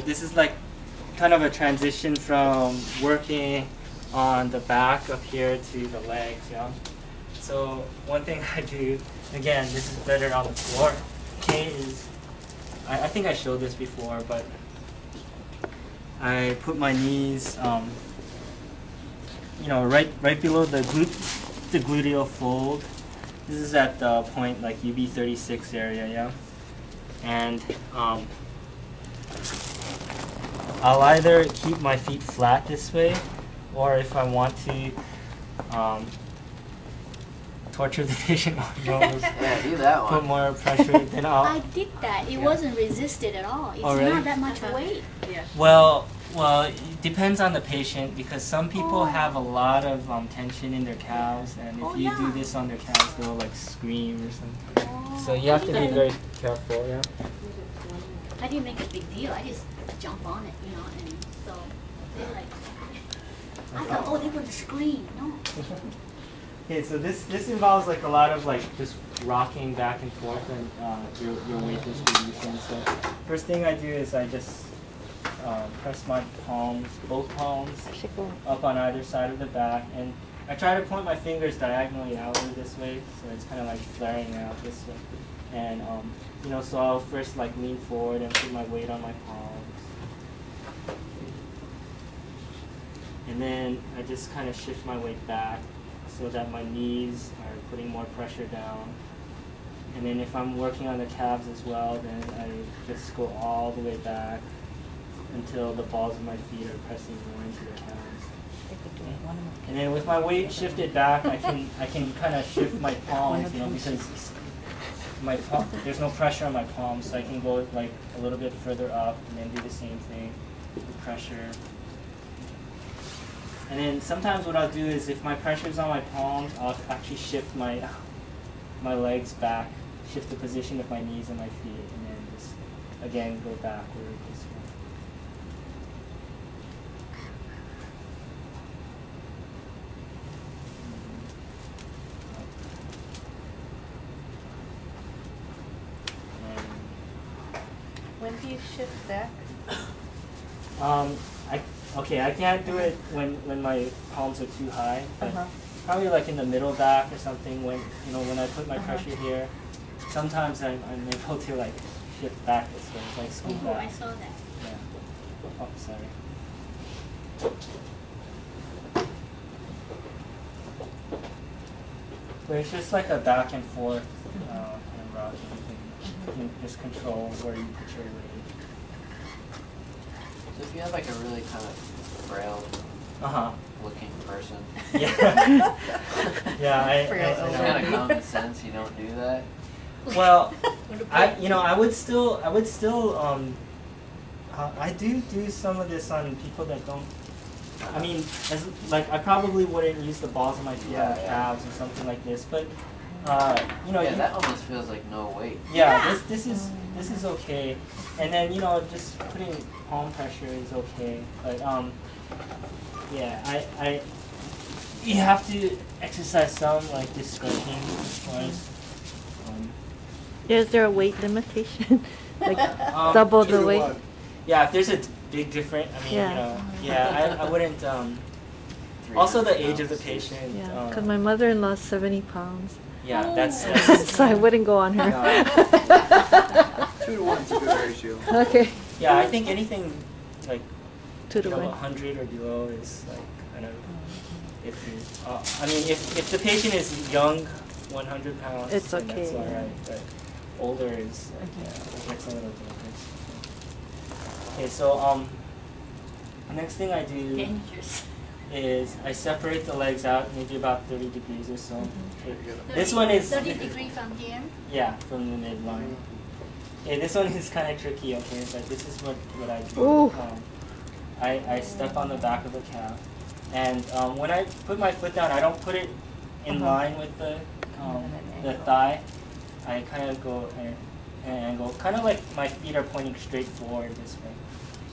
This is like kind of a transition from working on the back up here to the legs, yeah. So one thing I do, again, this is better on the floor, okay, is I think I showed this before, but I put my knees, you know, right below the gluteal fold. This is at the point like UB36 area, yeah. And I'll either keep my feet flat this way, or if I want to torture the patient yeah, do that one. Put more pressure, then I did that. It wasn't resisted at all. It's really? not that much weight. Yeah. Well, it depends on the patient, because some people have a lot of tension in their calves, and if you do this on their calves, they'll like scream or something. So you have to be very careful, yeah. I didn't make a big deal. I just jump on it, you know, and so they like. I thought, oh, they would scream. No. Okay, so this involves like a lot of like just rocking back and forth and your weight distribution. So first thing I do is I just press my palms, both palms, up on either side of the back, and I try to point my fingers diagonally outward this way, so it's kind of like flaring out this way. And you know, so I'll first like lean forward and put my weight on my palms, and then I just kind of shift my weight back so that my knees are putting more pressure down. And then if I'm working on the calves as well, then I just go all the way back until the balls of my feet are pressing more into the calves. And then with my weight shifted back, I can kind of shift my palms, you know, because there's no pressure on my palms, so I can go like a little bit further up and then do the same thing with pressure. And then sometimes what I'll do is, if my pressure is on my palms, I'll actually shift my legs back, shift the position of my knees and my feet, and then just again go backward this way. When do you shift back? I can't do it when my palms are too high, but probably like in the middle back or something, when I put my pressure here, sometimes I'm able to like shift back this way, like scoot back. I saw that. Yeah. Oh, sorry. But it's just like a back and forth kind of rocking. You can just control where you put your weight. So if you have like a really kind of frail looking person, yeah, it's kind of common sense you don't do that. Well, I would still I do some of this on people that don't. I mean, I probably wouldn't use the balls of my feet on the calves or something like this, but that almost feels like no weight. Yeah, this is okay, and then just putting palm pressure is okay, but you have to exercise some like discretion as far as. Is there a weight limitation? Like double the weight? Yeah, if there's a big difference, I mean, I wouldn't. Also, the age of the patient. Yeah, because my mother-in-law is 70 pounds. Yeah, that's so I wouldn't go on her. 2 to 1 is a good ratio. Okay. Yeah, I think anything like 2 to 1. 100 or below is like kind of iffy. I mean, if the patient is young, 100 pounds, it's okay. That's all right. But older is like some of the difference. Okay, so next thing I do Dangerous. is I separate the legs out maybe about 30 degrees or so. Okay. This one is 30 degrees from here. Yeah, from the midline. Okay, this one is kind of tricky. Okay, but this is what I do. Ooh. I step on the back of the calf, and when I put my foot down, I don't put it in line with the thigh. I kind of go at an angle, kind of like my feet are pointing straight forward this way.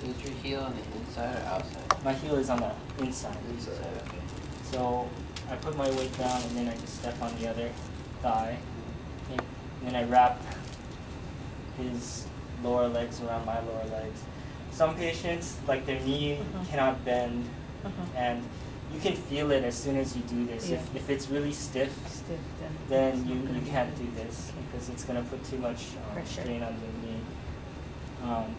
So is your heel on the inside or outside? My heel is on the inside. Inside, okay. So I put my weight down, and then I just step on the other thigh. Okay. And then I wrap his lower legs around my lower legs. some patients, like their knee cannot bend, and you can feel it as soon as you do this. Yeah. If it's really stiff, then you can't do this because it's going to put too much strain on the knee.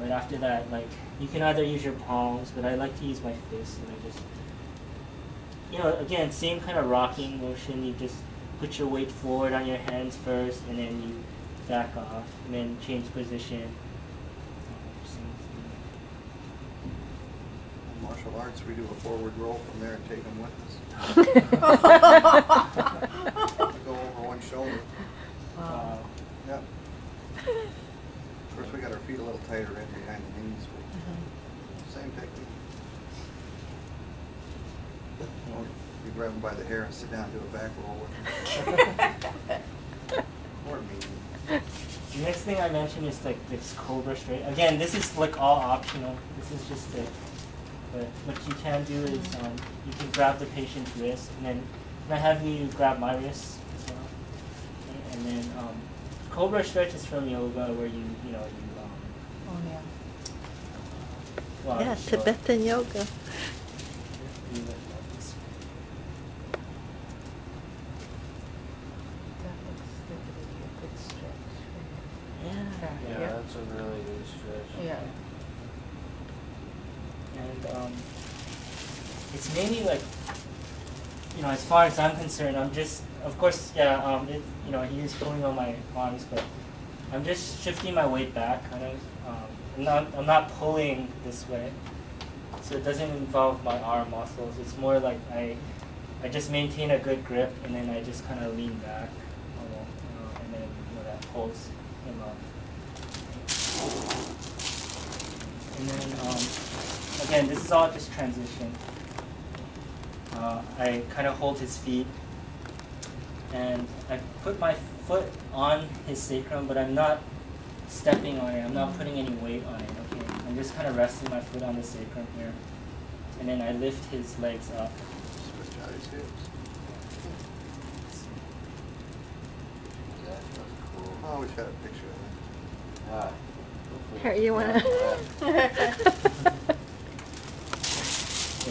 But after that, like, you can either use your palms, but I like to use my fists, and I just, you know, again, same kind of rocking motion. You just put your weight forward on your hands first, and then you back off, and then change position. In martial arts, we do a forward roll from there and take them with us. Go over one shoulder. Wow. Yep. Of course, we got our feet a little tighter right behind the knees. Same technique. You grab them by the hair and sit down and do a back roll with them. Or me. The next thing I mentioned is like this cobra straight. Again, this is like all optional. This is just it. But what you can do is you can grab the patient's wrist, and then I have you grab my wrist as well. Okay? And then cobra stretch is from yoga, where you know Oh yeah. well, Yeah, I'll show it. Tibetan yoga. You look like this. That looks like it would be a good stretch. Yeah. Yeah, that's a really good stretch. Yeah. And it's mainly like, you know, as far as I'm concerned, I'm just, of course, yeah, you know, he is pulling on my arms, but I'm just shifting my weight back, kind of. I'm not pulling this way, so it doesn't involve my arm muscles. It's more like I just maintain a good grip, and then I just kind of lean back, and then that pulls him up. And then again, this is all just transition. I kind of hold his feet, and I put my foot on his sacrum, but I'm not stepping on it. I'm not putting any weight on it. Okay, I'm just kind of resting my foot on the sacrum here, and then I lift his legs up. Switch out his hips. That was cool. I always had a picture of that. Yeah. Here, you wanna? So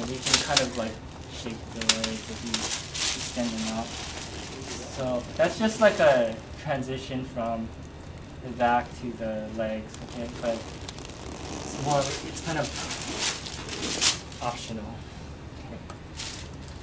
we can kind of like shake the legs if you extend them out. So that's just like a transition from the back to the legs, okay? But it's kind of optional.